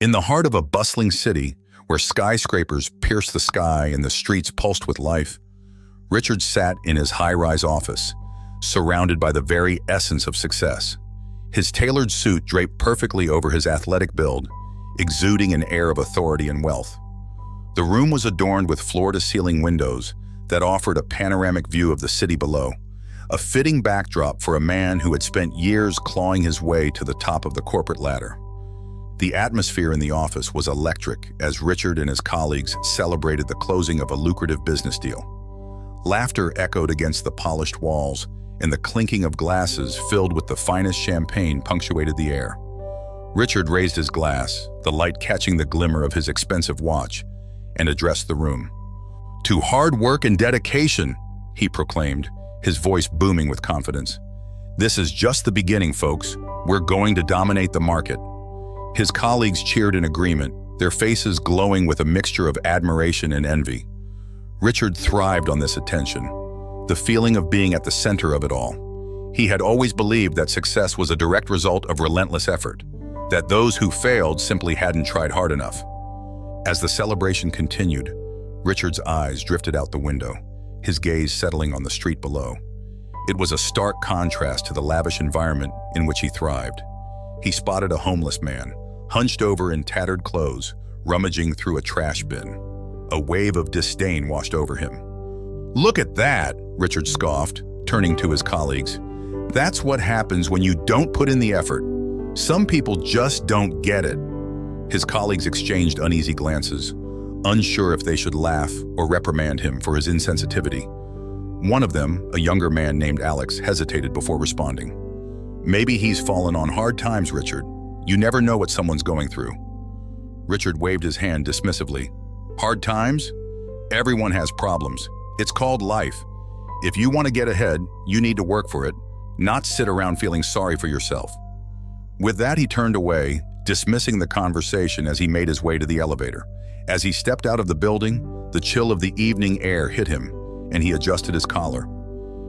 In the heart of a bustling city, where skyscrapers pierced the sky and the streets pulsed with life, Richard sat in his high-rise office, surrounded by the very essence of success. His tailored suit draped perfectly over his athletic build, exuding an air of authority and wealth. The room was adorned with floor-to-ceiling windows that offered a panoramic view of the city below, a fitting backdrop for a man who had spent years clawing his way to the top of the corporate ladder. The atmosphere in the office was electric as Richard and his colleagues celebrated the closing of a lucrative business deal. Laughter echoed against the polished walls, and the clinking of glasses filled with the finest champagne punctuated the air. Richard raised his glass, the light catching the glimmer of his expensive watch, and addressed the room. "To hard work and dedication," he proclaimed, his voice booming with confidence. "This is just the beginning, folks. We're going to dominate the market." His colleagues cheered in agreement, their faces glowing with a mixture of admiration and envy. Richard thrived on this attention, the feeling of being at the center of it all. He had always believed that success was a direct result of relentless effort, that those who failed simply hadn't tried hard enough. As the celebration continued, Richard's eyes drifted out the window, his gaze settling on the street below. It was a stark contrast to the lavish environment in which he thrived. He spotted a homeless man, hunched over in tattered clothes, rummaging through a trash bin. A wave of disdain washed over him. "Look at that," Richard scoffed, turning to his colleagues. "That's what happens when you don't put in the effort. Some people just don't get it." His colleagues exchanged uneasy glances, unsure if they should laugh or reprimand him for his insensitivity. One of them, a younger man named Alex, hesitated before responding. "Maybe he's fallen on hard times, Richard. You never know what someone's going through." Richard waved his hand dismissively. "Hard times? Everyone has problems. It's called life. If you want to get ahead, you need to work for it, not sit around feeling sorry for yourself." With that, he turned away, dismissing the conversation as he made his way to the elevator. As he stepped out of the building, the chill of the evening air hit him, and he adjusted his collar.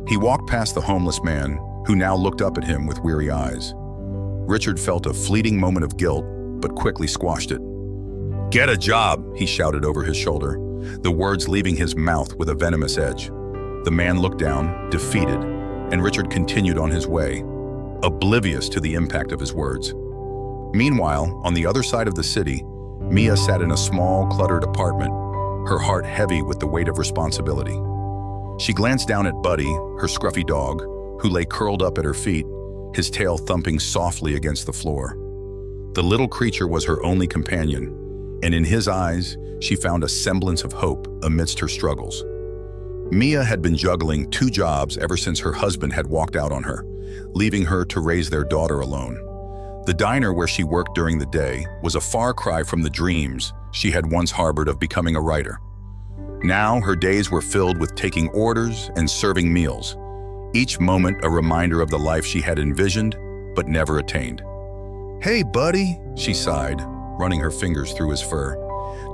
He walked past the homeless man, who now looked up at him with weary eyes. Richard felt a fleeting moment of guilt, but quickly squashed it. "Get a job," he shouted over his shoulder, the words leaving his mouth with a venomous edge. The man looked down, defeated, and Richard continued on his way, oblivious to the impact of his words. Meanwhile, on the other side of the city, Mia sat in a small, cluttered apartment, her heart heavy with the weight of responsibility. She glanced down at Buddy, her scruffy dog, who lay curled up at her feet, his tail thumping softly against the floor. The little creature was her only companion, and in his eyes, she found a semblance of hope amidst her struggles. Mia had been juggling 2 jobs ever since her husband had walked out on her, leaving her to raise their daughter alone. The diner where she worked during the day was a far cry from the dreams she had once harbored of becoming a writer. Now her days were filled with taking orders and serving meals, each moment a reminder of the life she had envisioned but never attained. "Hey, buddy," she sighed, running her fingers through his fur.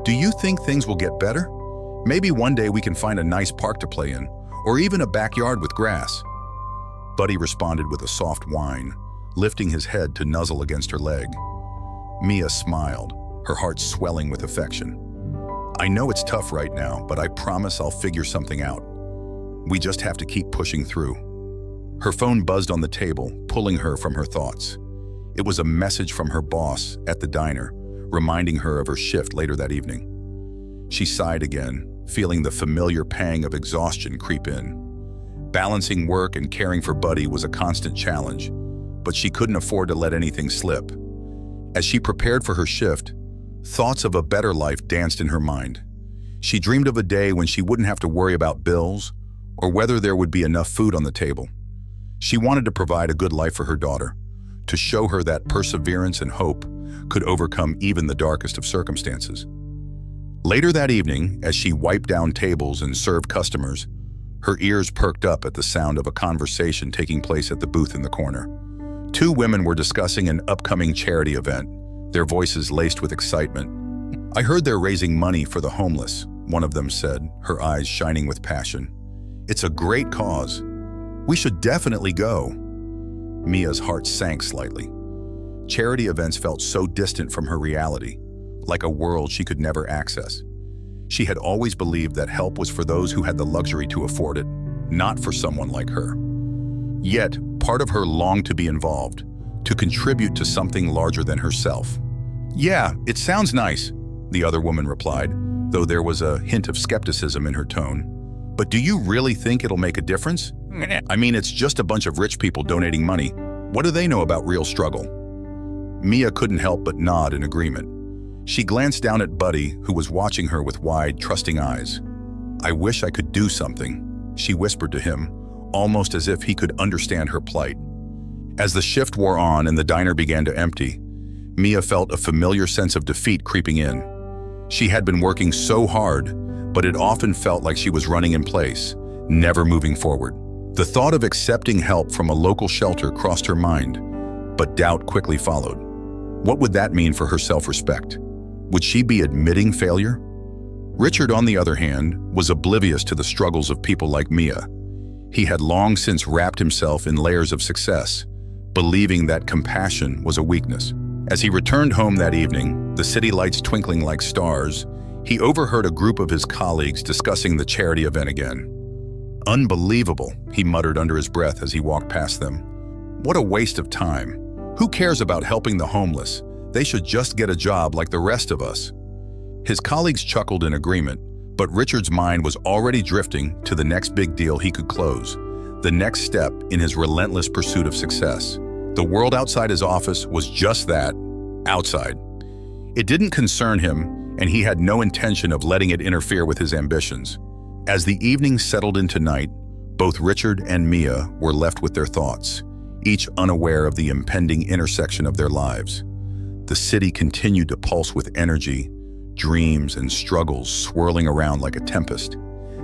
"Do you think things will get better? Maybe one day we can find a nice park to play in, or even a backyard with grass." Buddy responded with a soft whine, lifting his head to nuzzle against her leg. Mia smiled, her heart swelling with affection. "I know it's tough right now, but I promise I'll figure something out. We just have to keep pushing through." Her phone buzzed on the table, pulling her from her thoughts. It was a message from her boss at the diner, reminding her of her shift later that evening. She sighed again, feeling the familiar pang of exhaustion creep in. Balancing work and caring for Buddy was a constant challenge, but she couldn't afford to let anything slip. As she prepared for her shift, thoughts of a better life danced in her mind. She dreamed of a day when she wouldn't have to worry about bills or whether there would be enough food on the table. She wanted to provide a good life for her daughter, to show her that perseverance and hope could overcome even the darkest of circumstances. Later that evening, as she wiped down tables and served customers, her ears perked up at the sound of a conversation taking place at the booth in the corner. 2 women were discussing an upcoming charity event, their voices laced with excitement. "I heard they're raising money for the homeless," one of them said, her eyes shining with passion. "It's a great cause. We should definitely go." Mia's heart sank slightly. Charity events felt so distant from her reality, like a world she could never access. She had always believed that help was for those who had the luxury to afford it, not for someone like her. Yet, part of her longed to be involved, to contribute to something larger than herself. "Yeah, it sounds nice," the other woman replied, though there was a hint of skepticism in her tone. "But do you really think it'll make a difference? I mean, it's just a bunch of rich people donating money. What do they know about real struggle?" Mia couldn't help but nod in agreement. She glanced down at Buddy, who was watching her with wide, trusting eyes. "I wish I could do something," she whispered to him, almost as if he could understand her plight. As the shift wore on and the diner began to empty, Mia felt a familiar sense of defeat creeping in. She had been working so hard, but it often felt like she was running in place, never moving forward. The thought of accepting help from a local shelter crossed her mind, but doubt quickly followed. What would that mean for her self-respect? Would she be admitting failure? Richard, on the other hand, was oblivious to the struggles of people like Mia. He had long since wrapped himself in layers of success, believing that compassion was a weakness. As he returned home that evening, the city lights twinkling like stars, he overheard a group of his colleagues discussing the charity event again. "Unbelievable," he muttered under his breath as he walked past them. "What a waste of time. Who cares about helping the homeless? They should just get a job like the rest of us." His colleagues chuckled in agreement, but Richard's mind was already drifting to the next big deal he could close, the next step in his relentless pursuit of success. The world outside his office was just that, outside. It didn't concern him, and he had no intention of letting it interfere with his ambitions. As the evening settled into night, both Richard and Mia were left with their thoughts, each unaware of the impending intersection of their lives. The city continued to pulse with energy, dreams and struggles swirling around like a tempest,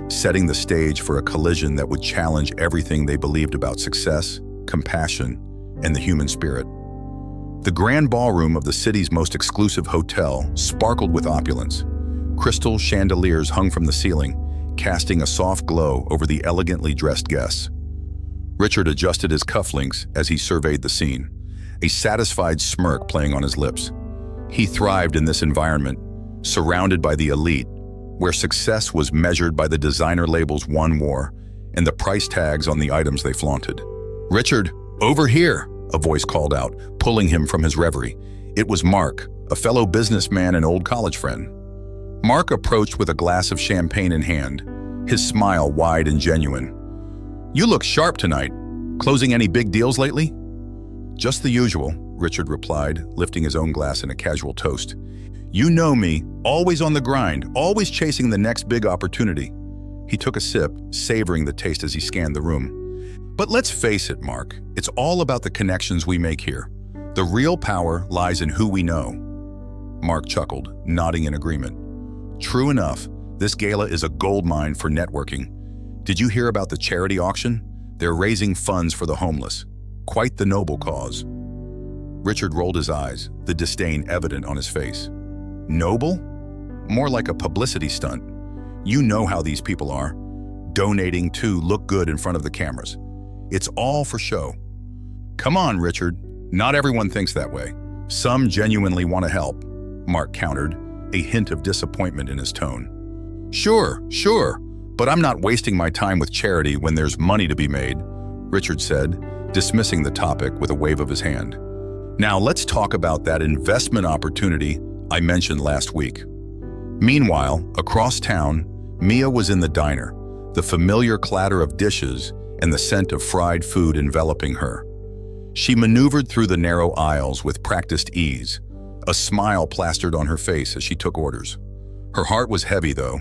setting the stage for a collision that would challenge everything they believed about success, compassion, and the human spirit. The grand ballroom of the city's most exclusive hotel sparkled with opulence. Crystal chandeliers hung from the ceiling, casting a soft glow over the elegantly dressed guests. Richard adjusted his cufflinks as he surveyed the scene, a satisfied smirk playing on his lips. He thrived in this environment, surrounded by the elite, where success was measured by the designer labels one wore and the price tags on the items they flaunted. "Richard, over here," a voice called out, pulling him from his reverie. It was Mark, a fellow businessman and old college friend. Mark approached with a glass of champagne in hand, his smile wide and genuine. "You look sharp tonight. Closing any big deals lately?" "Just the usual," Richard replied, lifting his own glass in a casual toast. "You know me, always on the grind, always chasing the next big opportunity." He took a sip, savoring the taste as he scanned the room. "But let's face it, Mark, it's all about the connections we make here. The real power lies in who we know." Mark chuckled, nodding in agreement. "True enough, this gala is a goldmine for networking. Did you hear about the charity auction? They're raising funds for the homeless. Quite the noble cause." Richard rolled his eyes, the disdain evident on his face. "Noble? More like a publicity stunt. You know how these people are. Donating to look good in front of the cameras. It's all for show." "Come on, Richard. Not everyone thinks that way. Some genuinely want to help," Mark countered, a hint of disappointment in his tone. Sure, but I'm not wasting my time with charity when there's money to be made," Richard said, dismissing the topic with a wave of his hand. "Now let's talk about that investment opportunity I mentioned last week." Meanwhile, across town, Mia was in the diner, the familiar clatter of dishes and the scent of fried food enveloping her. She maneuvered through the narrow aisles with practiced ease, a smile plastered on her face as she took orders. Her heart was heavy, though,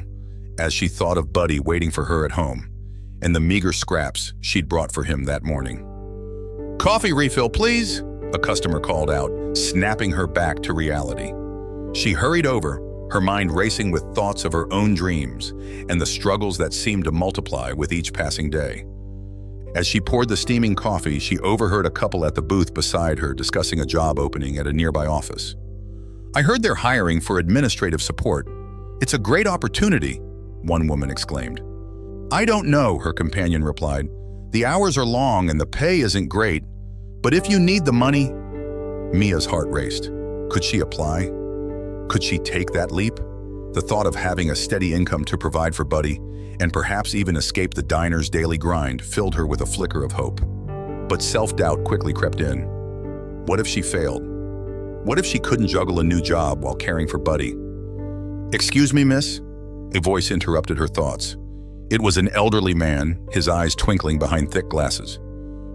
as she thought of Buddy waiting for her at home, and the meager scraps she'd brought for him that morning. "Coffee refill, please," a customer called out, snapping her back to reality. She hurried over, her mind racing with thoughts of her own dreams and the struggles that seemed to multiply with each passing day. As she poured the steaming coffee, she overheard a couple at the booth beside her discussing a job opening at a nearby office. "I heard they're hiring for administrative support. It's a great opportunity," one woman exclaimed. "I don't know," her companion replied. "The hours are long and the pay isn't great. But if you need the money..." Mia's heart raced. Could she apply? Could she take that leap? The thought of having a steady income to provide for Buddy, and perhaps even escape the diner's daily grind, filled her with a flicker of hope. But self-doubt quickly crept in. What if she failed? What if she couldn't juggle a new job while caring for Buddy? "Excuse me, miss?" A voice interrupted her thoughts. It was an elderly man, his eyes twinkling behind thick glasses.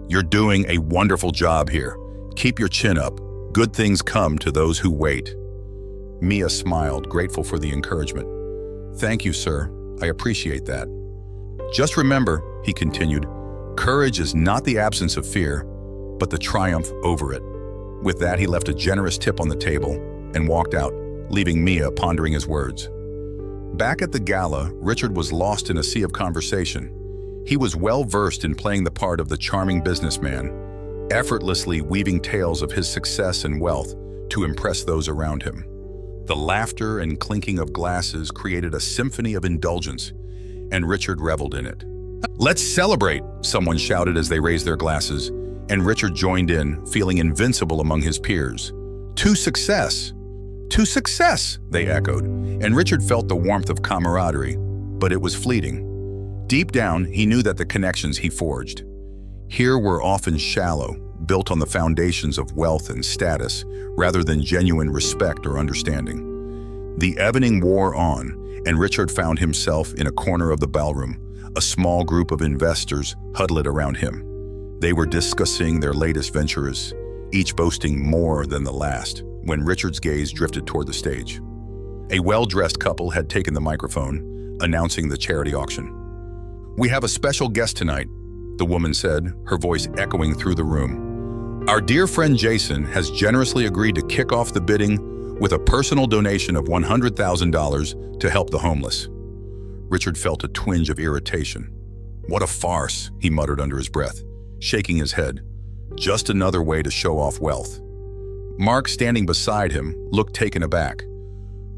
"You're doing a wonderful job here. Keep your chin up. Good things come to those who wait." Mia smiled, grateful for the encouragement. "Thank you, sir. I appreciate that. Just remember," he continued, "courage is not the absence of fear, but the triumph over it." With that, he left a generous tip on the table and walked out, leaving Mia pondering his words. Back at the gala, Richard was lost in a sea of conversation. He was well-versed in playing the part of the charming businessman, effortlessly weaving tales of his success and wealth to impress those around him. The laughter and clinking of glasses created a symphony of indulgence, and Richard reveled in it. "Let's celebrate!" someone shouted as they raised their glasses, and Richard joined in, feeling invincible among his peers. "To success! To success!" they echoed, and Richard felt the warmth of camaraderie, but it was fleeting. Deep down, he knew that the connections he forged here were often shallow, built on the foundations of wealth and status, rather than genuine respect or understanding. The evening wore on, and Richard found himself in a corner of the ballroom, a small group of investors huddled around him. They were discussing their latest ventures, each boasting more than the last, when Richard's gaze drifted toward the stage. A well-dressed couple had taken the microphone, announcing the charity auction. "We have a special guest tonight," the woman said, her voice echoing through the room. "Our dear friend Jason has generously agreed to kick off the bidding with a personal donation of $100,000 to help the homeless." Richard felt a twinge of irritation. "What a farce," he muttered under his breath, shaking his head. "Just another way to show off wealth." Mark, standing beside him, looked taken aback.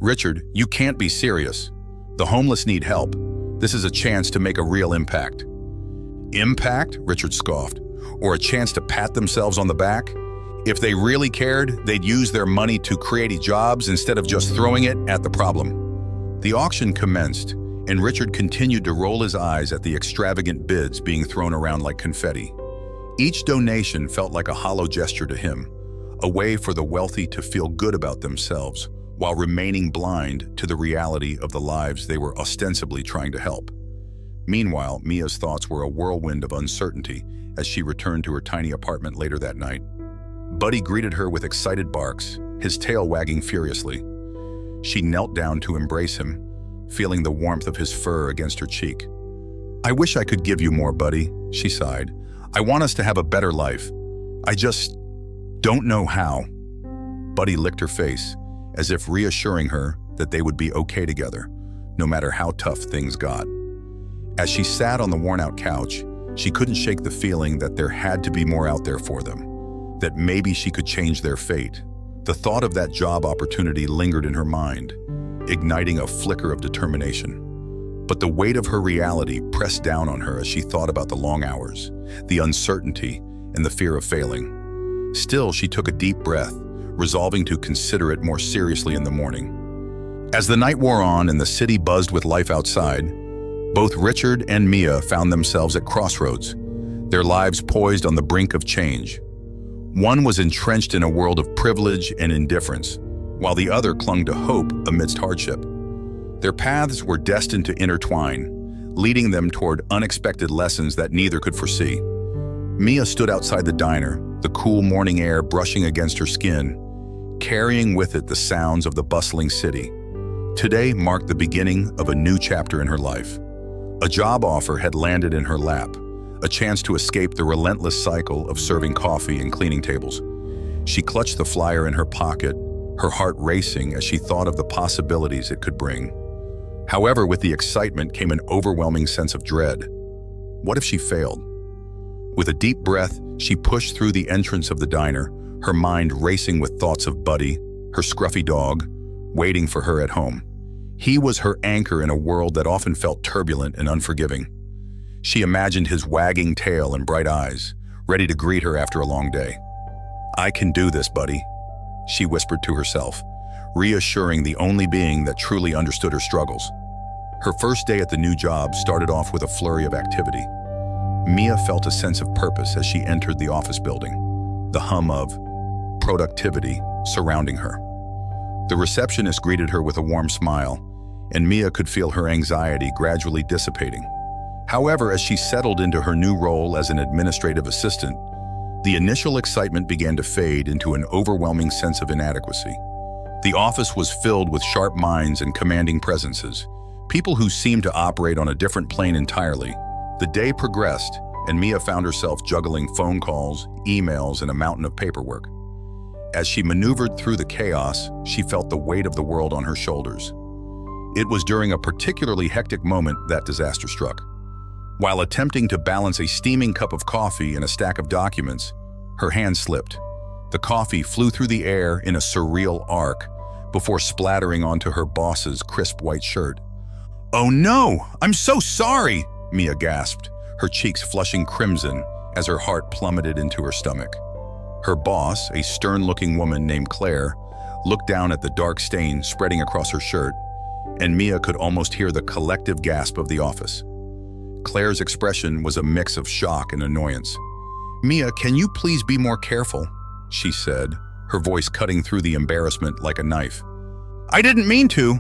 "Richard, you can't be serious. The homeless need help. This is a chance to make a real impact." "Impact?" Richard scoffed. "Or a chance to pat themselves on the back? If they really cared, they'd use their money to create jobs instead of just throwing it at the problem." The auction commenced, and Richard continued to roll his eyes at the extravagant bids being thrown around like confetti. Each donation felt like a hollow gesture to him, a way for the wealthy to feel good about themselves while remaining blind to the reality of the lives they were ostensibly trying to help. Meanwhile, Mia's thoughts were a whirlwind of uncertainty as she returned to her tiny apartment later that night. Buddy greeted her with excited barks, his tail wagging furiously. She knelt down to embrace him, feeling the warmth of his fur against her cheek. "I wish I could give you more, Buddy," she sighed. "I want us to have a better life. I just don't know how." Buddy licked her face, as if reassuring her that they would be okay together, no matter how tough things got. As she sat on the worn-out couch, she couldn't shake the feeling that there had to be more out there for them, that maybe she could change their fate. The thought of that job opportunity lingered in her mind, igniting a flicker of determination. But the weight of her reality pressed down on her as she thought about the long hours, the uncertainty, and the fear of failing. Still, she took a deep breath, resolving to consider it more seriously in the morning. As the night wore on and the city buzzed with life outside, both Richard and Mia found themselves at crossroads, their lives poised on the brink of change. One was entrenched in a world of privilege and indifference, while the other clung to hope amidst hardship. Their paths were destined to intertwine, leading them toward unexpected lessons that neither could foresee. Mia stood outside the diner, the cool morning air brushing against her skin, carrying with it the sounds of the bustling city. Today marked the beginning of a new chapter in her life. A job offer had landed in her lap, a chance to escape the relentless cycle of serving coffee and cleaning tables. She clutched the flyer in her pocket, her heart racing as she thought of the possibilities it could bring. However, with the excitement came an overwhelming sense of dread. What if she failed? With a deep breath, she pushed through the entrance of the diner, her mind racing with thoughts of Buddy, her scruffy dog, waiting for her at home. He was her anchor in a world that often felt turbulent and unforgiving. She imagined his wagging tail and bright eyes, ready to greet her after a long day. "I can do this, Buddy," she whispered to herself, reassuring the only being that truly understood her struggles. Her first day at the new job started off with a flurry of activity. Mia felt a sense of purpose as she entered the office building, the hum of productivity surrounding her. The receptionist greeted her with a warm smile, and Mia could feel her anxiety gradually dissipating. However, as she settled into her new role as an administrative assistant, the initial excitement began to fade into an overwhelming sense of inadequacy. The office was filled with sharp minds and commanding presences, people who seemed to operate on a different plane entirely. The day progressed, and Mia found herself juggling phone calls, emails, and a mountain of paperwork. As she maneuvered through the chaos, she felt the weight of the world on her shoulders. It was during a particularly hectic moment that disaster struck. While attempting to balance a steaming cup of coffee and a stack of documents, her hand slipped. The coffee flew through the air in a surreal arc before splattering onto her boss's crisp white shirt. "Oh no, I'm so sorry," Mia gasped, her cheeks flushing crimson as her heart plummeted into her stomach. Her boss, a stern-looking woman named Claire, looked down at the dark stain spreading across her shirt, and Mia could almost hear the collective gasp of the office. Claire's expression was a mix of shock and annoyance. "Mia, can you please be more careful?" she said, her voice cutting through the embarrassment like a knife. "I didn't mean to.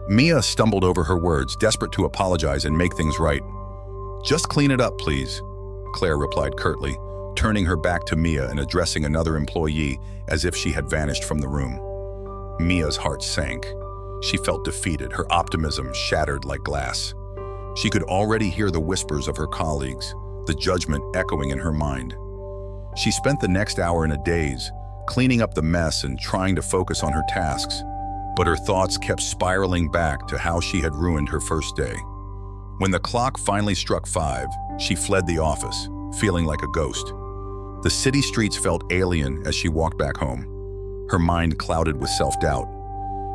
Mia stumbled over her words, desperate to apologize and make things right. "Just clean it up, please," Claire replied curtly, turning her back to Mia and addressing another employee as if she had vanished from the room. Mia's heart sank. She felt defeated, her optimism shattered like glass. She could already hear the whispers of her colleagues, the judgment echoing in her mind. She spent the next hour in a daze, cleaning up the mess and trying to focus on her tasks, but her thoughts kept spiraling back to how she had ruined her first day. When the clock finally struck 5, she fled the office, feeling like a ghost. The city streets felt alien as she walked back home, her mind clouded with self-doubt.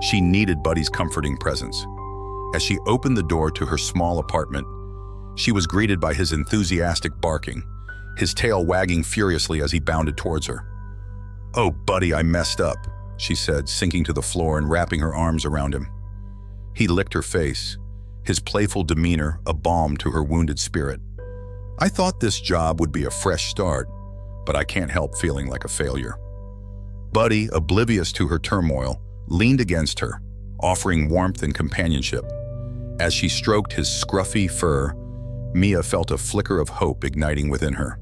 She needed Buddy's comforting presence. As she opened the door to her small apartment, she was greeted by his enthusiastic barking, his tail wagging furiously as he bounded towards her. "Oh, Buddy, I messed up," she said, sinking to the floor and wrapping her arms around him. He licked her face, his playful demeanor a balm to her wounded spirit. "I thought this job would be a fresh start, but I can't help feeling like a failure." Buddy, oblivious to her turmoil, leaned against her, offering warmth and companionship. As she stroked his scruffy fur, Mia felt a flicker of hope igniting within her.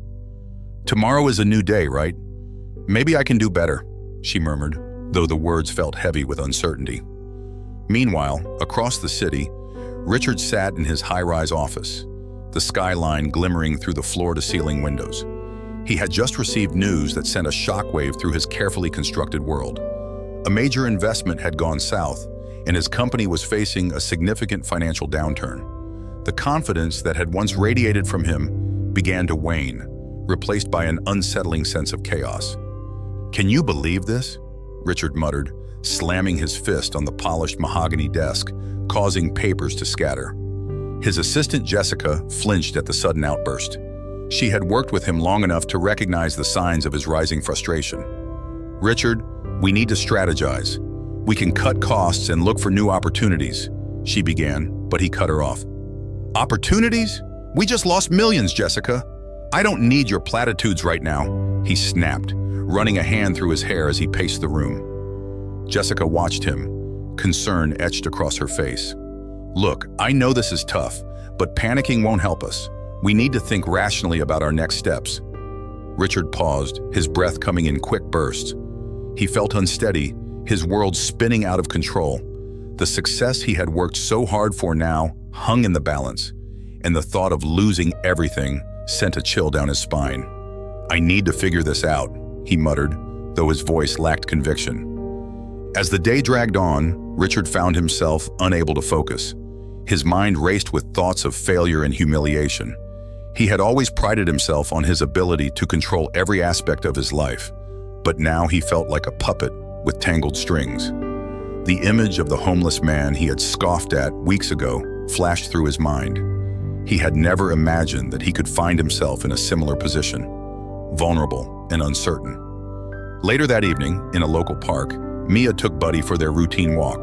"Tomorrow is a new day, right? Maybe I can do better," she murmured, though the words felt heavy with uncertainty. Meanwhile, across the city, Richard sat in his high-rise office, the skyline glimmering through the floor-to-ceiling windows. He had just received news that sent a shockwave through his carefully constructed world. A major investment had gone south, and his company was facing a significant financial downturn. The confidence that had once radiated from him began to wane, replaced by an unsettling sense of chaos. "Can you believe this?" Richard muttered, slamming his fist on the polished mahogany desk, causing papers to scatter. His assistant Jessica flinched at the sudden outburst. She had worked with him long enough to recognize the signs of his rising frustration. "Richard, we need to strategize. We can cut costs and look for new opportunities," she began, but he cut her off. "Opportunities? We just lost millions, Jessica. I don't need your platitudes right now," he snapped, running a hand through his hair as he paced the room. Jessica watched him, concern etched across her face. "Look, I know this is tough, but panicking won't help us. We need to think rationally about our next steps." Richard paused, his breath coming in quick bursts. He felt unsteady, his world spinning out of control. The success he had worked so hard for now hung in the balance, and the thought of losing everything sent a chill down his spine. "I need to figure this out," he muttered, though his voice lacked conviction. As the day dragged on, Richard found himself unable to focus. His mind raced with thoughts of failure and humiliation. He had always prided himself on his ability to control every aspect of his life, but now he felt like a puppet with tangled strings. The image of the homeless man he had scoffed at weeks ago flashed through his mind. He had never imagined that he could find himself in a similar position, vulnerable and uncertain. Later that evening, in a local park, Mia took Buddy for their routine walk.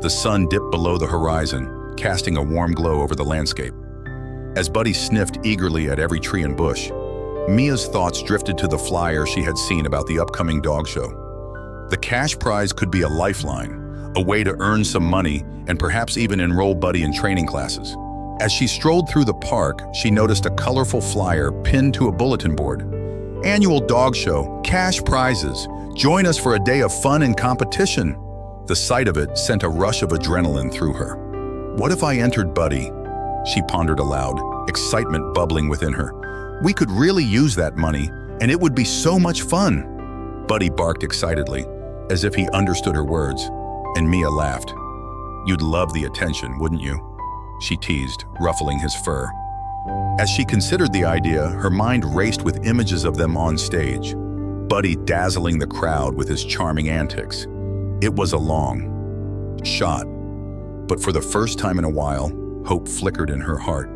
The sun dipped below the horizon, casting a warm glow over the landscape. As Buddy sniffed eagerly at every tree and bush, Mia's thoughts drifted to the flyer she had seen about the upcoming dog show. The cash prize could be a lifeline, a way to earn some money and perhaps even enroll Buddy in training classes. As she strolled through the park, she noticed a colorful flyer pinned to a bulletin board. Annual dog show, cash prizes. Join us for a day of fun and competition. The sight of it sent a rush of adrenaline through her. What if I entered Buddy? She pondered aloud, excitement bubbling within her. We could really use that money, and it would be so much fun. Buddy barked excitedly, as if he understood her words, and Mia laughed. You'd love the attention, wouldn't you? She teased, ruffling his fur. As she considered the idea, her mind raced with images of them on stage, Buddy dazzling the crowd with his charming antics. It was a long shot, but for the first time in a while, hope flickered in her heart.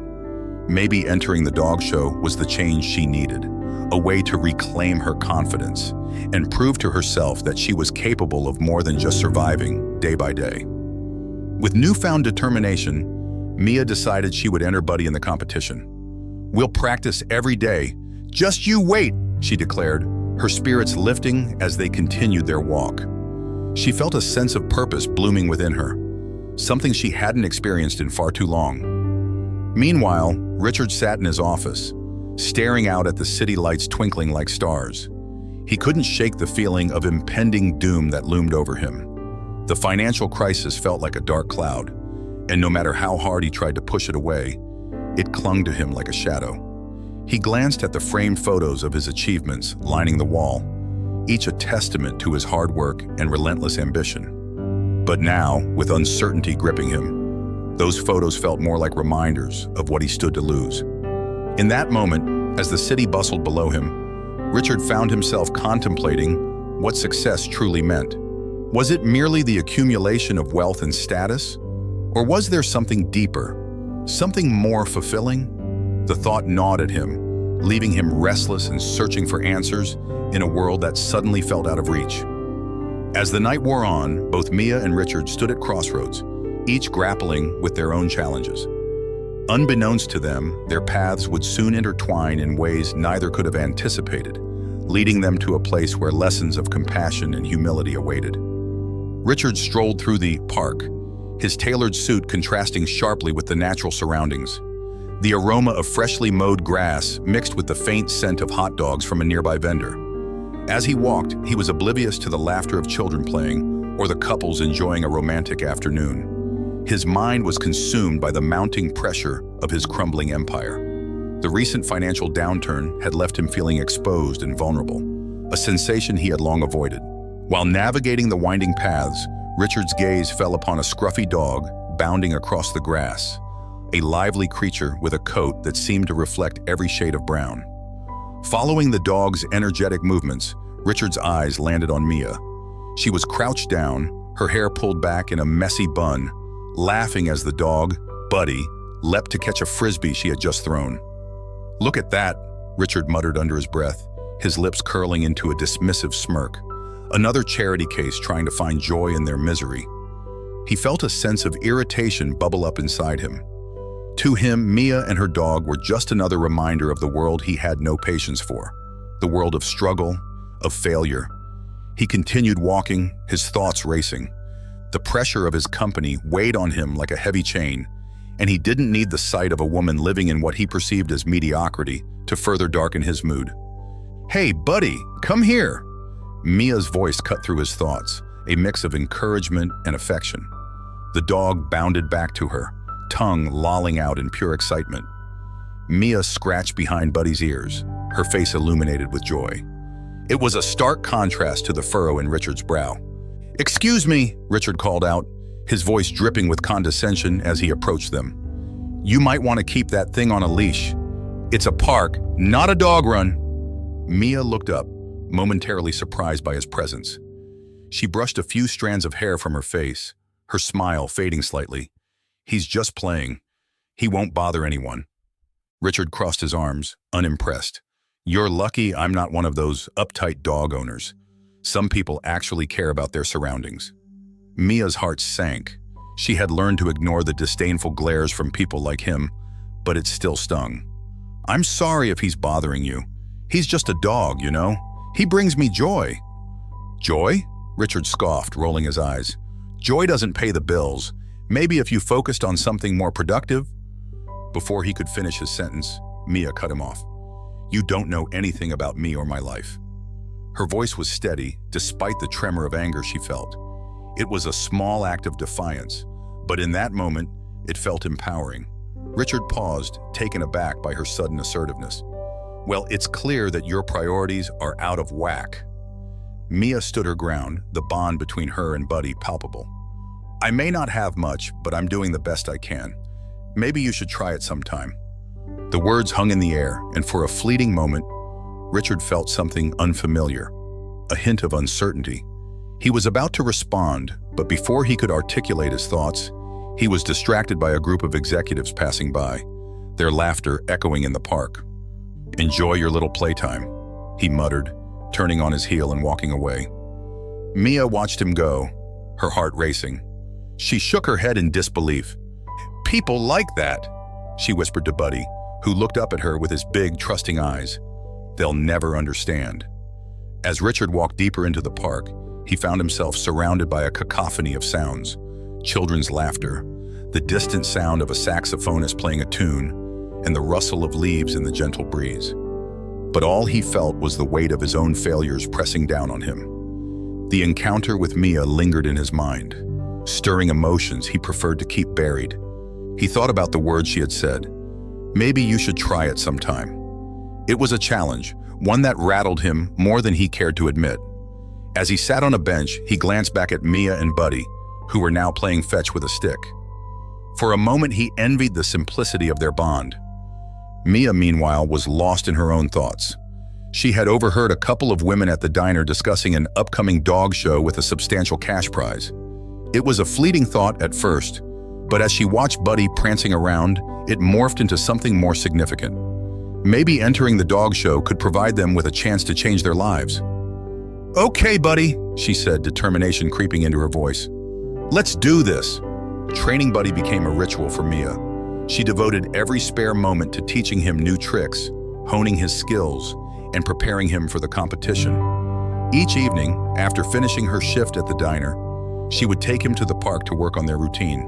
Maybe entering the dog show was the change she needed, a way to reclaim her confidence and prove to herself that she was capable of more than just surviving day by day. With newfound determination, Mia decided she would enter Buddy in the competition. We'll practice every day. Just you wait, she declared, her spirits lifting as they continued their walk. She felt a sense of purpose blooming within her, something she hadn't experienced in far too long. Meanwhile, Richard sat in his office, staring out at the city lights twinkling like stars. He couldn't shake the feeling of impending doom that loomed over him. The financial crisis felt like a dark cloud, and no matter how hard he tried to push it away, it clung to him like a shadow. He glanced at the framed photos of his achievements lining the wall, each a testament to his hard work and relentless ambition. But now, with uncertainty gripping him, those photos felt more like reminders of what he stood to lose. In that moment, as the city bustled below him, Richard found himself contemplating what success truly meant. Was it merely the accumulation of wealth and status? Or was there something deeper, something more fulfilling? The thought gnawed at him, leaving him restless and searching for answers in a world that suddenly felt out of reach. As the night wore on, both Mia and Richard stood at crossroads, each grappling with their own challenges. Unbeknownst to them, their paths would soon intertwine in ways neither could have anticipated, leading them to a place where lessons of compassion and humility awaited. Richard strolled through the park, his tailored suit contrasting sharply with the natural surroundings. The aroma of freshly mowed grass mixed with the faint scent of hot dogs from a nearby vendor. As he walked, he was oblivious to the laughter of children playing or the couples enjoying a romantic afternoon. His mind was consumed by the mounting pressure of his crumbling empire. The recent financial downturn had left him feeling exposed and vulnerable, a sensation he had long avoided. While navigating the winding paths, Richard's gaze fell upon a scruffy dog bounding across the grass, a lively creature with a coat that seemed to reflect every shade of brown. Following the dog's energetic movements, Richard's eyes landed on Mia. She was crouched down, her hair pulled back in a messy bun, laughing as the dog, Buddy, leapt to catch a frisbee she had just thrown. "Look at that," Richard muttered under his breath, his lips curling into a dismissive smirk. Another charity case trying to find joy in their misery. He felt a sense of irritation bubble up inside him. To him, Mia and her dog were just another reminder of the world he had no patience for, the world of struggle, of failure. He continued walking, his thoughts racing. The pressure of his company weighed on him like a heavy chain, and he didn't need the sight of a woman living in what he perceived as mediocrity to further darken his mood. "Hey, Buddy, come here!" Mia's voice cut through his thoughts, a mix of encouragement and affection. The dog bounded back to her, tongue lolling out in pure excitement. Mia scratched behind Buddy's ears, her face illuminated with joy. It was a stark contrast to the furrow in Richard's brow. "Excuse me," Richard called out, his voice dripping with condescension as he approached them. "You might want to keep that thing on a leash. It's a park, not a dog run." Mia looked up, momentarily surprised by his presence. She brushed a few strands of hair from her face, her smile fading slightly. "He's just playing. He won't bother anyone." Richard crossed his arms, unimpressed. "You're lucky I'm not one of those uptight dog owners. Some people actually care about their surroundings. Mia's heart sank. She had learned to ignore the disdainful glares from people like him, but it still stung. "I'm sorry if he's bothering you. He's just a dog, you know? He brings me joy." "Joy?" Richard scoffed, rolling his eyes. "Joy doesn't pay the bills. Maybe if you focused on something more productive?" Before he could finish his sentence, Mia cut him off. "You don't know anything about me or my life." Her voice was steady, despite the tremor of anger she felt. It was a small act of defiance, but in that moment, it felt empowering. Richard paused, taken aback by her sudden assertiveness. "Well, it's clear that your priorities are out of whack." Mia stood her ground, the bond between her and Buddy palpable. "I may not have much, but I'm doing the best I can. Maybe you should try it sometime." The words hung in the air, and for a fleeting moment, Richard felt something unfamiliar, a hint of uncertainty. He was about to respond, but before he could articulate his thoughts, he was distracted by a group of executives passing by, their laughter echoing in the park. "Enjoy your little playtime," he muttered, turning on his heel and walking away. Mia watched him go, her heart racing. She shook her head in disbelief. "People like that," she whispered to Buddy, who looked up at her with his big, trusting eyes. "They'll never understand." As Richard walked deeper into the park, he found himself surrounded by a cacophony of sounds. Children's laughter, the distant sound of a saxophonist playing a tune, and the rustle of leaves in the gentle breeze. But all he felt was the weight of his own failures pressing down on him. The encounter with Mia lingered in his mind, stirring emotions he preferred to keep buried. He thought about the words she had said. "Maybe you should try it sometime." It was a challenge, one that rattled him more than he cared to admit. As he sat on a bench, he glanced back at Mia and Buddy, who were now playing fetch with a stick. For a moment, he envied the simplicity of their bond. Mia, meanwhile, was lost in her own thoughts. She had overheard a couple of women at the diner discussing an upcoming dog show with a substantial cash prize. It was a fleeting thought at first, but as she watched Buddy prancing around, it morphed into something more significant. Maybe entering the dog show could provide them with a chance to change their lives. "Okay, Buddy," she said, determination creeping into her voice. "Let's do this." Training Buddy became a ritual for Mia. She devoted every spare moment to teaching him new tricks, honing his skills, and preparing him for the competition. Each evening, after finishing her shift at the diner, she would take him to the park to work on their routine.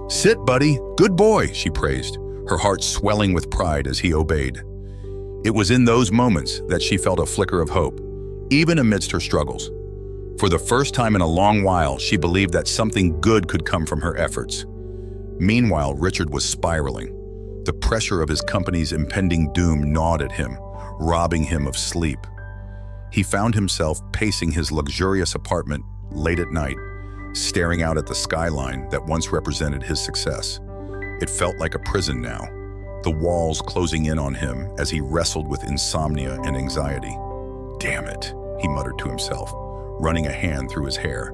"Sit, Buddy. Good boy," she praised, her heart swelling with pride as he obeyed. It was in those moments that she felt a flicker of hope, even amidst her struggles. For the first time in a long while, she believed that something good could come from her efforts. Meanwhile, Richard was spiraling. The pressure of his company's impending doom gnawed at him, robbing him of sleep. He found himself pacing his luxurious apartment late at night, staring out at the skyline that once represented his success. It felt like a prison now, the walls closing in on him as he wrestled with insomnia and anxiety. "Damn it," he muttered to himself, running a hand through his hair.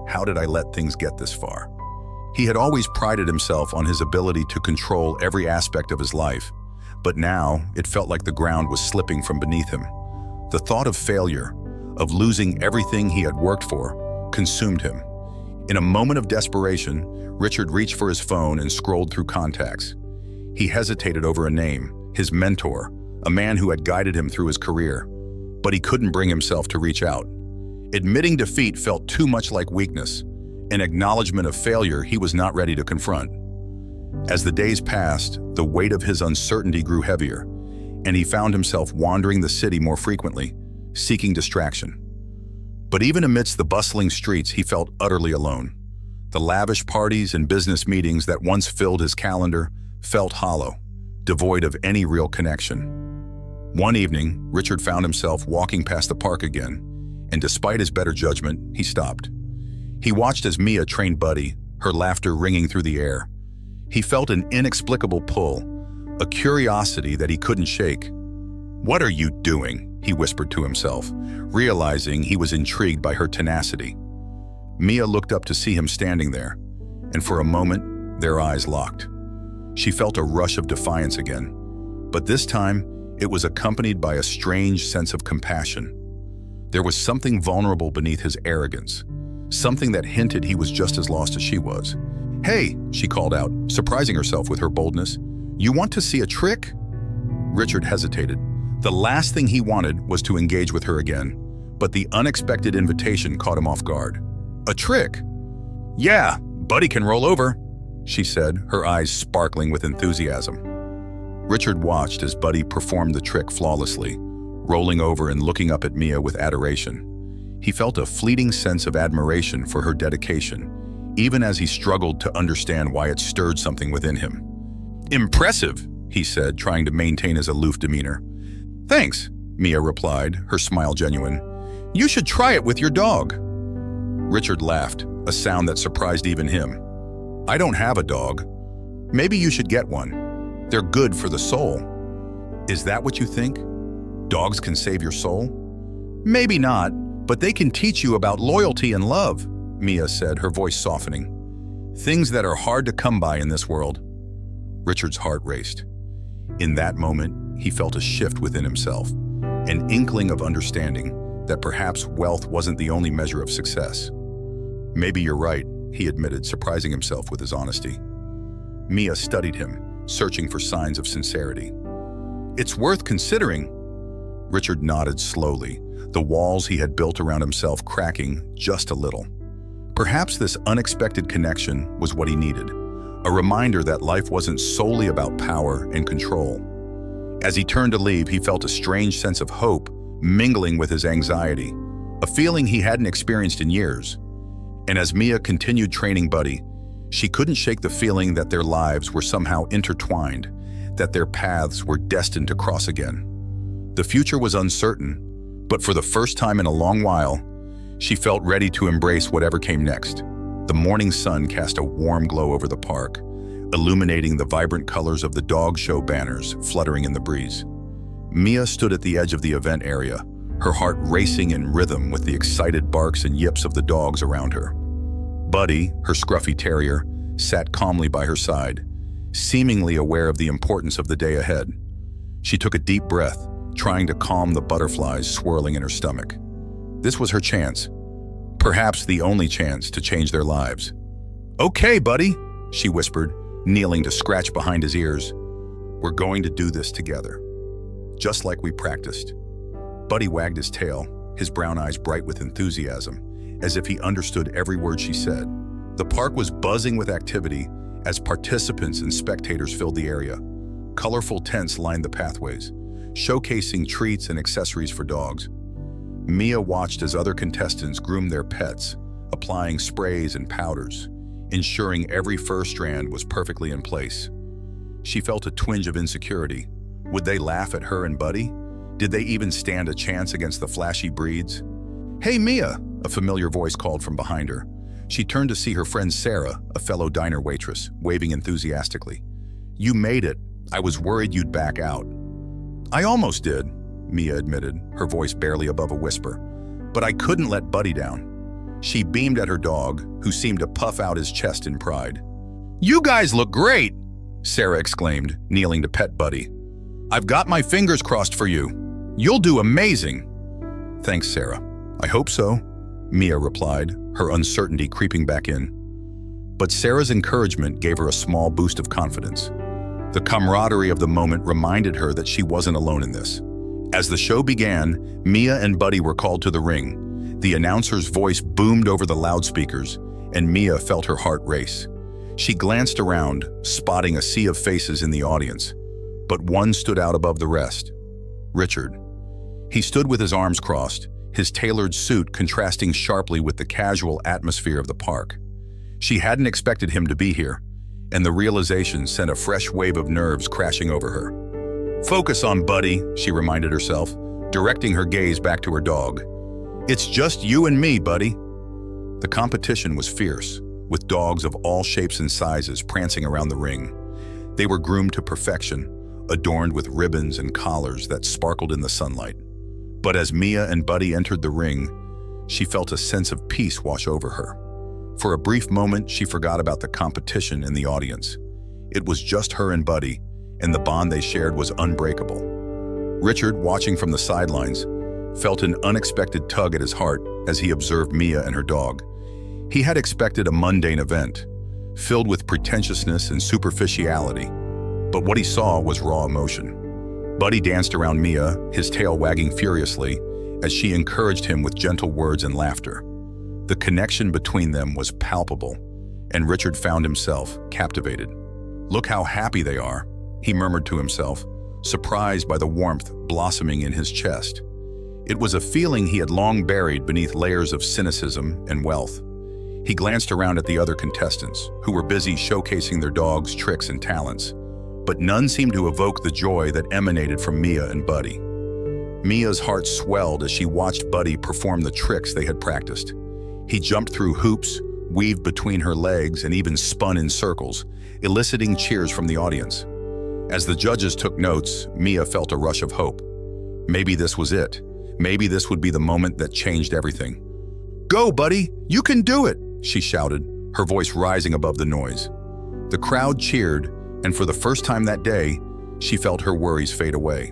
"How did I let things get this far?" He had always prided himself on his ability to control every aspect of his life, but now it felt like the ground was slipping from beneath him. The thought of failure, of losing everything he had worked for, consumed him. In a moment of desperation, Richard reached for his phone and scrolled through contacts. He hesitated over a name, his mentor, a man who had guided him through his career, but he couldn't bring himself to reach out. Admitting defeat felt too much like weakness, an acknowledgement of failure he was not ready to confront. As the days passed, the weight of his uncertainty grew heavier, and he found himself wandering the city more frequently, seeking distraction. But even amidst the bustling streets, he felt utterly alone. The lavish parties and business meetings that once filled his calendar felt hollow, devoid of any real connection. One evening, Richard found himself walking past the park again, and despite his better judgment, he stopped. He watched as Mia trained Buddy, her laughter ringing through the air. He felt an inexplicable pull, a curiosity that he couldn't shake. "What are you doing?" he whispered to himself, realizing he was intrigued by her tenacity. Mia looked up to see him standing there, and for a moment, their eyes locked. She felt a rush of defiance again, but this time, it was accompanied by a strange sense of compassion. There was something vulnerable beneath his arrogance, something that hinted he was just as lost as she was. "Hey," she called out, surprising herself with her boldness. "You want to see a trick?" Richard hesitated. The last thing he wanted was to engage with her again, but the unexpected invitation caught him off guard. "A trick?" "Yeah, Buddy can roll over," she said, her eyes sparkling with enthusiasm. Richard watched as Buddy performed the trick flawlessly, rolling over and looking up at Mia with adoration. He felt a fleeting sense of admiration for her dedication, even as he struggled to understand why it stirred something within him. "Impressive," he said, trying to maintain his aloof demeanor. "Thanks," Mia replied, her smile genuine. "You should try it with your dog." Richard laughed, a sound that surprised even him. "I don't have a dog. Maybe you should get one. They're good for the soul." "Is that what you think? Dogs can save your soul?" "Maybe not, but they can teach you about loyalty and love," Mia said, her voice softening. "Things that are hard to come by in this world." Richard's heart raced. In that moment, he felt a shift within himself, an inkling of understanding that perhaps wealth wasn't the only measure of success. "Maybe you're right," he admitted, surprising himself with his honesty. Mia studied him, searching for signs of sincerity. "It's worth considering." Richard nodded slowly, the walls he had built around himself cracking just a little. Perhaps this unexpected connection was what he needed, a reminder that life wasn't solely about power and control. As he turned to leave, he felt a strange sense of hope mingling with his anxiety, a feeling he hadn't experienced in years. And as Mia continued training Buddy, she couldn't shake the feeling that their lives were somehow intertwined, that their paths were destined to cross again. The future was uncertain, but for the first time in a long while, she felt ready to embrace whatever came next. The morning sun cast a warm glow over the park, illuminating the vibrant colors of the dog show banners fluttering in the breeze. Mia stood at the edge of the event area, her heart racing in rhythm with the excited barks and yips of the dogs around her. Buddy, her scruffy terrier, sat calmly by her side, seemingly aware of the importance of the day ahead. She took a deep breath, trying to calm the butterflies swirling in her stomach. This was her chance, perhaps the only chance to change their lives. "Okay, Buddy," she whispered, kneeling to scratch behind his ears. "We're going to do this together, just like we practiced." Buddy wagged his tail, his brown eyes bright with enthusiasm, as if he understood every word she said. The park was buzzing with activity as participants and spectators filled the area. Colorful tents lined the pathways, showcasing treats and accessories for dogs. Mia watched as other contestants groomed their pets, applying sprays and powders, ensuring every fur strand was perfectly in place. She felt a twinge of insecurity. Would they laugh at her and Buddy? Did they even stand a chance against the flashy breeds? "Hey, Mia," a familiar voice called from behind her. She turned to see her friend Sarah, a fellow diner waitress, waving enthusiastically. "You made it. I was worried you'd back out." "I almost did," Mia admitted, her voice barely above a whisper. "But I couldn't let Buddy down." She beamed at her dog, who seemed to puff out his chest in pride. "You guys look great," Sarah exclaimed, kneeling to pet Buddy. "I've got my fingers crossed for you. You'll do amazing." "Thanks, Sarah. I hope so," Mia replied, her uncertainty creeping back in. But Sarah's encouragement gave her a small boost of confidence. The camaraderie of the moment reminded her that she wasn't alone in this. As the show began, Mia and Buddy were called to the ring. The announcer's voice boomed over the loudspeakers, and Mia felt her heart race. She glanced around, spotting a sea of faces in the audience, but one stood out above the rest: Richard. He stood with his arms crossed, his tailored suit contrasting sharply with the casual atmosphere of the park. She hadn't expected him to be here, and the realization sent a fresh wave of nerves crashing over her. "Focus on Buddy," she reminded herself, directing her gaze back to her dog. "It's just you and me, Buddy." The competition was fierce, with dogs of all shapes and sizes prancing around the ring. They were groomed to perfection, adorned with ribbons and collars that sparkled in the sunlight. But as Mia and Buddy entered the ring, she felt a sense of peace wash over her. For a brief moment, she forgot about the competition in the audience. It was just her and Buddy, and the bond they shared was unbreakable. Richard, watching from the sidelines, felt an unexpected tug at his heart as he observed Mia and her dog. He had expected a mundane event, filled with pretentiousness and superficiality, but what he saw was raw emotion. Buddy danced around Mia, his tail wagging furiously, as she encouraged him with gentle words and laughter. The connection between them was palpable, and Richard found himself captivated. "Look how happy they are," he murmured to himself, surprised by the warmth blossoming in his chest. It was a feeling he had long buried beneath layers of cynicism and wealth. He glanced around at the other contestants, who were busy showcasing their dogs' tricks and talents, but none seemed to evoke the joy that emanated from Mia and Buddy. Mia's heart swelled as she watched Buddy perform the tricks they had practiced. He jumped through hoops, weaved between her legs, and even spun in circles, eliciting cheers from the audience. As the judges took notes, Mia felt a rush of hope. Maybe this was it. Maybe this would be the moment that changed everything. "Go, Buddy! You can do it!" she shouted, her voice rising above the noise. The crowd cheered, and for the first time that day, she felt her worries fade away.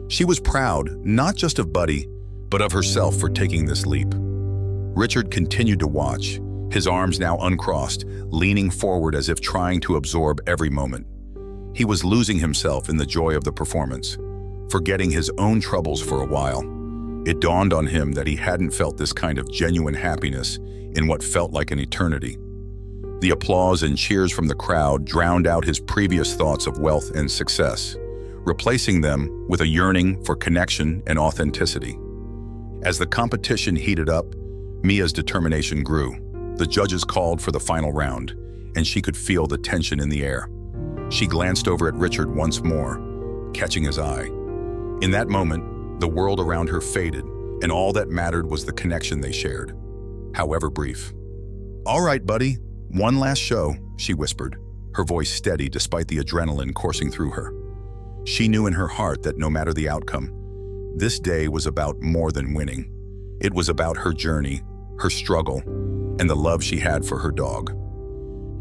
She was proud, not just of Buddy, but of herself for taking this leap. Richard continued to watch, his arms now uncrossed, leaning forward as if trying to absorb every moment. He was losing himself in the joy of the performance, forgetting his own troubles for a while. It dawned on him that he hadn't felt this kind of genuine happiness in what felt like an eternity. The applause and cheers from the crowd drowned out his previous thoughts of wealth and success, replacing them with a yearning for connection and authenticity. As the competition heated up, Mia's determination grew. The judges called for the final round, and she could feel the tension in the air. She glanced over at Richard once more, catching his eye. In that moment, the world around her faded, and all that mattered was the connection they shared, however brief. "All right, Buddy, one last show," she whispered, her voice steady despite the adrenaline coursing through her. She knew in her heart that no matter the outcome, this day was about more than winning. It was about her journey, her struggle, and the love she had for her dog.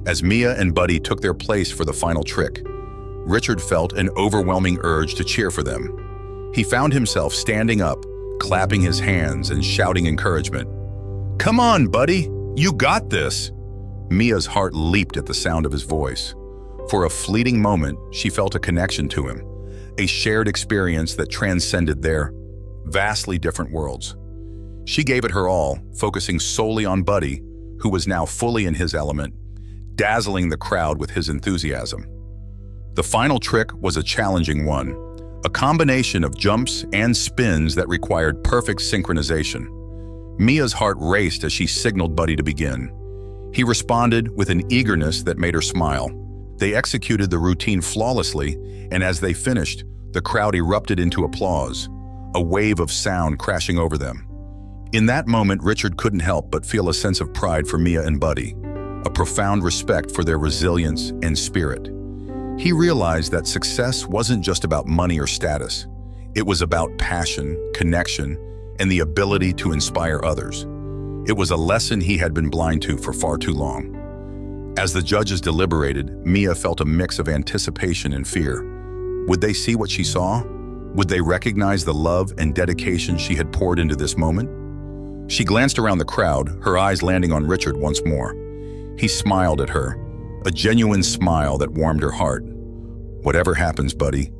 As Mia and Buddy took their place for the final trick, Richard felt an overwhelming urge to cheer for them. He found himself standing up, clapping his hands and shouting encouragement. "Come on, Buddy, you got this!" Mia's heart leaped at the sound of his voice. For a fleeting moment, she felt a connection to him, a shared experience that transcended their vastly different worlds. She gave it her all, focusing solely on Buddy, who was now fully in his element, dazzling the crowd with his enthusiasm. The final trick was a challenging one, a combination of jumps and spins that required perfect synchronization. Mia's heart raced as she signaled Buddy to begin. He responded with an eagerness that made her smile. They executed the routine flawlessly, and as they finished, the crowd erupted into applause, a wave of sound crashing over them. In that moment, Richard couldn't help but feel a sense of pride for Mia and Buddy, a profound respect for their resilience and spirit. He realized that success wasn't just about money or status. It was about passion, connection, and the ability to inspire others. It was a lesson he had been blind to for far too long. As the judges deliberated, Mia felt a mix of anticipation and fear. Would they see what she saw? Would they recognize the love and dedication she had poured into this moment? She glanced around the crowd, her eyes landing on Richard once more. He smiled at her, a genuine smile that warmed her heart. "Whatever happens, Buddy,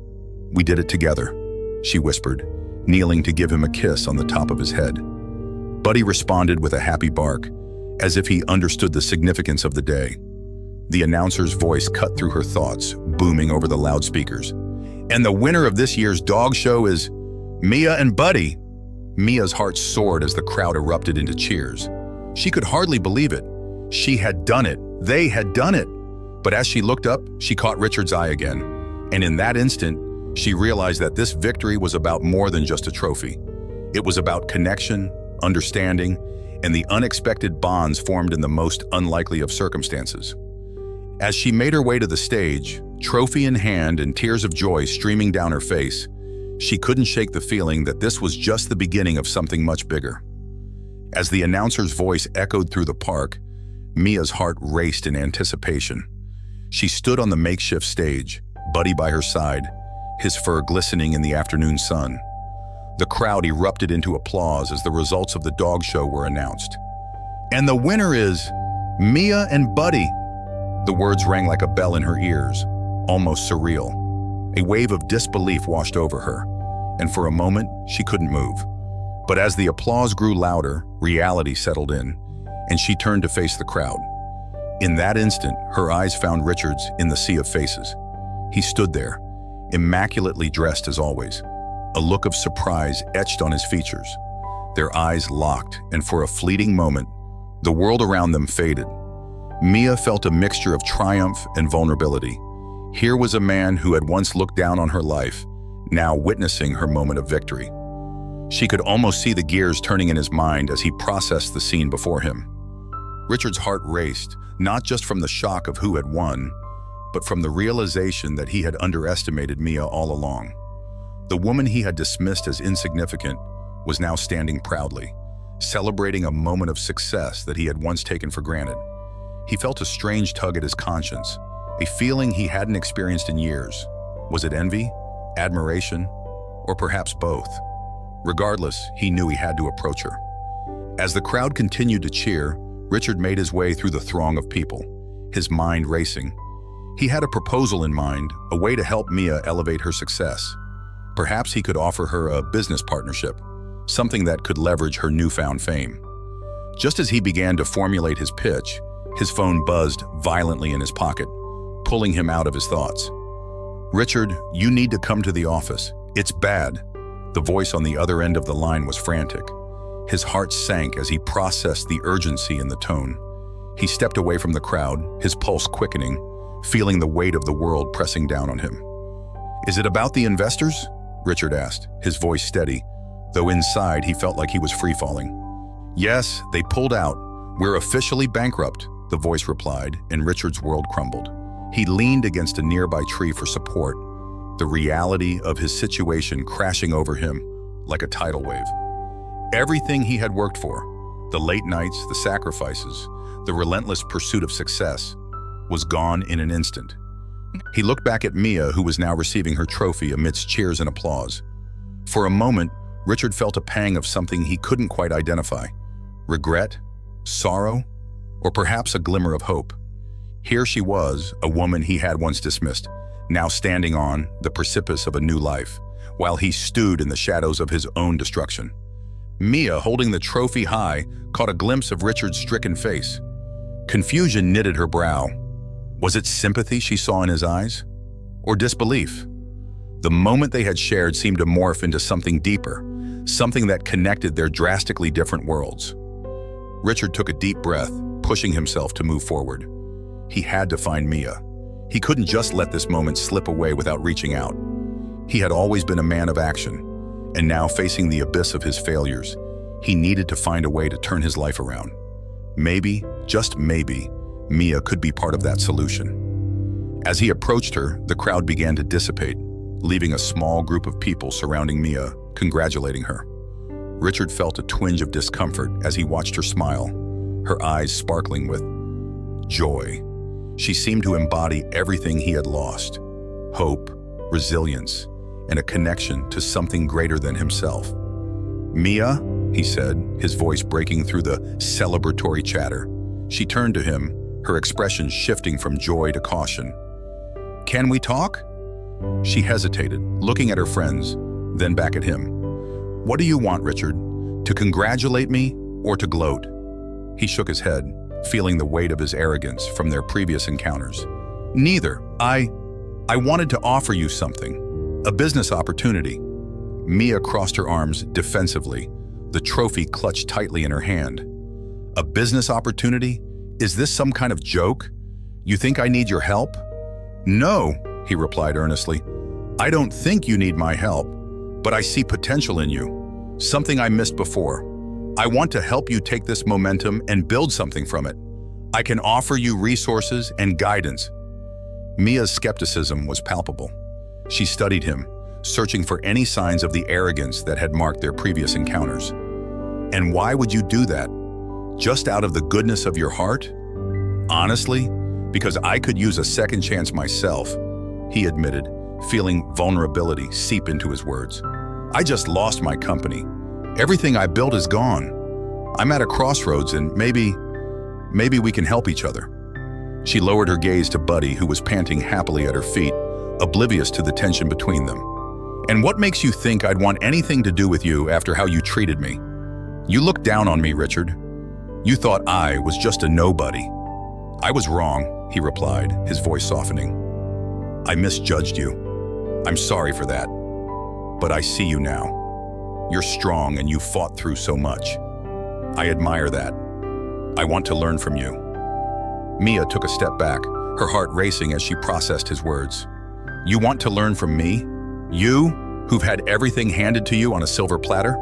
we did it together," she whispered, kneeling to give him a kiss on the top of his head. Buddy responded with a happy bark, as if he understood the significance of the day. The announcer's voice cut through her thoughts, booming over the loudspeakers. "And the winner of this year's dog show is Mia and Buddy." Mia's heart soared as the crowd erupted into cheers. She could hardly believe it. She had done it. They had done it. But as she looked up, she caught Richard's eye again. And in that instant, she realized that this victory was about more than just a trophy. It was about connection, understanding, and the unexpected bonds formed in the most unlikely of circumstances. As she made her way to the stage, trophy in hand and tears of joy streaming down her face, she couldn't shake the feeling that this was just the beginning of something much bigger. As the announcer's voice echoed through the park, Mia's heart raced in anticipation. She stood on the makeshift stage, Buddy by her side, his fur glistening in the afternoon sun. The crowd erupted into applause as the results of the dog show were announced. "And the winner is Mia and Buddy." The words rang like a bell in her ears, almost surreal. A wave of disbelief washed over her, and for a moment, she couldn't move. But as the applause grew louder, reality settled in, and she turned to face the crowd. In that instant, her eyes found Richard's in the sea of faces. He stood there, immaculately dressed as always, a look of surprise etched on his features. Their eyes locked, and for a fleeting moment, the world around them faded. Mia felt a mixture of triumph and vulnerability. Here was a man who had once looked down on her life, now witnessing her moment of victory. She could almost see the gears turning in his mind as he processed the scene before him. Richard's heart raced, not just from the shock of who had won, but from the realization that he had underestimated Mia all along. The woman he had dismissed as insignificant was now standing proudly, celebrating a moment of success that he had once taken for granted. He felt a strange tug at his conscience, a feeling he hadn't experienced in years. Was it envy, admiration, or perhaps both? Regardless, he knew he had to approach her. As the crowd continued to cheer, Richard made his way through the throng of people, his mind racing. He had a proposal in mind, a way to help Mia elevate her success. Perhaps he could offer her a business partnership, something that could leverage her newfound fame. Just as he began to formulate his pitch, his phone buzzed violently in his pocket, pulling him out of his thoughts. "Richard, you need to come to the office. It's bad." The voice on the other end of the line was frantic. His heart sank as he processed the urgency in the tone. He stepped away from the crowd, his pulse quickening, feeling the weight of the world pressing down on him. "Is it about the investors?" Richard asked, his voice steady, though inside he felt like he was free-falling. "Yes, they pulled out. We're officially bankrupt," the voice replied, and Richard's world crumbled. He leaned against a nearby tree for support, the reality of his situation crashing over him like a tidal wave. Everything he had worked for, the late nights, the sacrifices, the relentless pursuit of success, was gone in an instant. He looked back at Mia, who was now receiving her trophy amidst cheers and applause. For a moment, Richard felt a pang of something he couldn't quite identify. Regret, sorrow, or perhaps a glimmer of hope. Here she was, a woman he had once dismissed, now standing on the precipice of a new life, while he stewed in the shadows of his own destruction. Mia, holding the trophy high, caught a glimpse of Richard's stricken face. Confusion knitted her brow. Was it sympathy she saw in his eyes? Or disbelief? The moment they had shared seemed to morph into something deeper, something that connected their drastically different worlds. Richard took a deep breath, pushing himself to move forward. He had to find Mia. He couldn't just let this moment slip away without reaching out. He had always been a man of action, and now facing the abyss of his failures, he needed to find a way to turn his life around. Maybe, just maybe, Mia could be part of that solution. As he approached her, the crowd began to dissipate, leaving a small group of people surrounding Mia, congratulating her. Richard felt a twinge of discomfort as he watched her smile, her eyes sparkling with joy. She seemed to embody everything he had lost: hope, resilience, and a connection to something greater than himself. "Mia," he said, his voice breaking through the celebratory chatter. She turned to him, her expression shifting from joy to caution. "Can we talk?" She hesitated, looking at her friends, then back at him. "What do you want, Richard? To congratulate me or to gloat?" He shook his head, feeling the weight of his arrogance from their previous encounters. "Neither. I wanted to offer you something. A business opportunity." Mia crossed her arms defensively, the trophy clutched tightly in her hand. "A business opportunity? Is this some kind of joke? You think I need your help?" "No," he replied earnestly. "I don't think you need my help, but I see potential in you, something I missed before. I want to help you take this momentum and build something from it. I can offer you resources and guidance." Mia's skepticism was palpable. She studied him, searching for any signs of the arrogance that had marked their previous encounters. "And why would you do that? Just out of the goodness of your heart?" "Honestly, because I could use a second chance myself," he admitted, feeling vulnerability seep into his words. I just lost my company. Everything I built is gone. I'm at a crossroads and maybe we can help each other." She lowered her gaze to Buddy, who was panting happily at her feet, oblivious to the tension between them. "And what makes you think I'd want anything to do with you after how you treated me? You looked down on me, Richard. You thought I was just a nobody." "I was wrong," he replied, his voice softening. "I misjudged you. I'm sorry for that. But I see you now. You're strong and you fought through so much. I admire that. I want to learn from you." Mia took a step back, her heart racing as she processed his words. "You want to learn from me? You, who've had everything handed to you on a silver platter?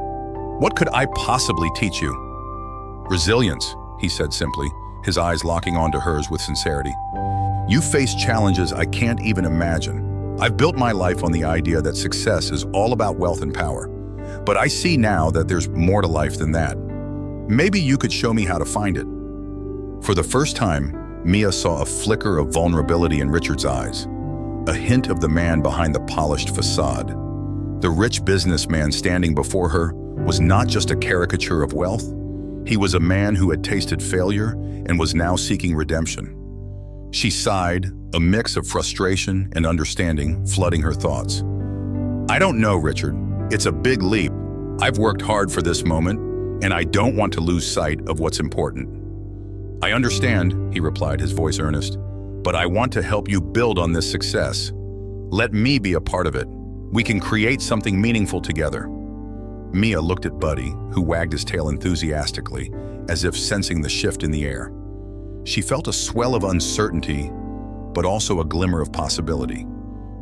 What could I possibly teach you?" "Resilience," he said simply, his eyes locking onto hers with sincerity. "You face challenges I can't even imagine. I've built my life on the idea that success is all about wealth and power. But I see now that there's more to life than that. Maybe you could show me how to find it." For the first time, Mia saw a flicker of vulnerability in Richard's eyes, a hint of the man behind the polished facade. The rich businessman standing before her was not just a caricature of wealth. He was a man who had tasted failure and was now seeking redemption. She sighed, a mix of frustration and understanding flooding her thoughts. "I don't know, Richard. It's a big leap. I've worked hard for this moment, and I don't want to lose sight of what's important." "I understand," he replied, his voice earnest, "but I want to help you build on this success. Let me be a part of it. We can create something meaningful together." Mia looked at Buddy, who wagged his tail enthusiastically, as if sensing the shift in the air. She felt a swell of uncertainty, but also a glimmer of possibility.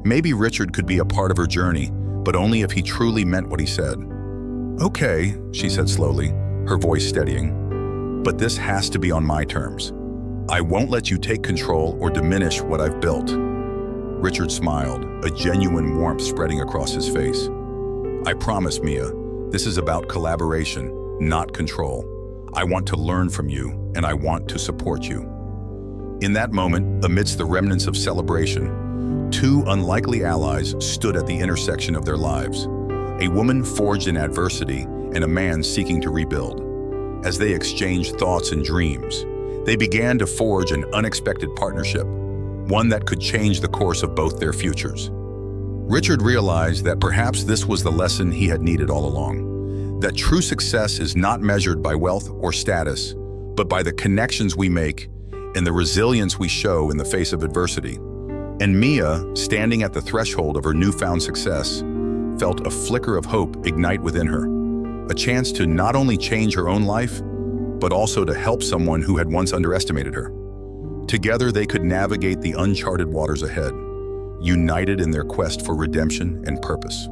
Maybe Richard could be a part of her journey, but only if he truly meant what he said. "Okay," she said slowly, her voice steadying, "but this has to be on my terms. I won't let you take control or diminish what I've built." Richard smiled, a genuine warmth spreading across his face. "I promise, Mia, this is about collaboration, not control. I want to learn from you, and I want to support you." In that moment, amidst the remnants of celebration, two unlikely allies stood at the intersection of their lives, a woman forged in adversity and a man seeking to rebuild. As they exchanged thoughts and dreams, they began to forge an unexpected partnership, one that could change the course of both their futures. Richard realized that perhaps this was the lesson he had needed all along, that true success is not measured by wealth or status, but by the connections we make and the resilience we show in the face of adversity. And Mia, standing at the threshold of her newfound success, felt a flicker of hope ignite within her, a chance to not only change her own life, but also to help someone who had once underestimated her. Together, they could navigate the uncharted waters ahead, united in their quest for redemption and purpose.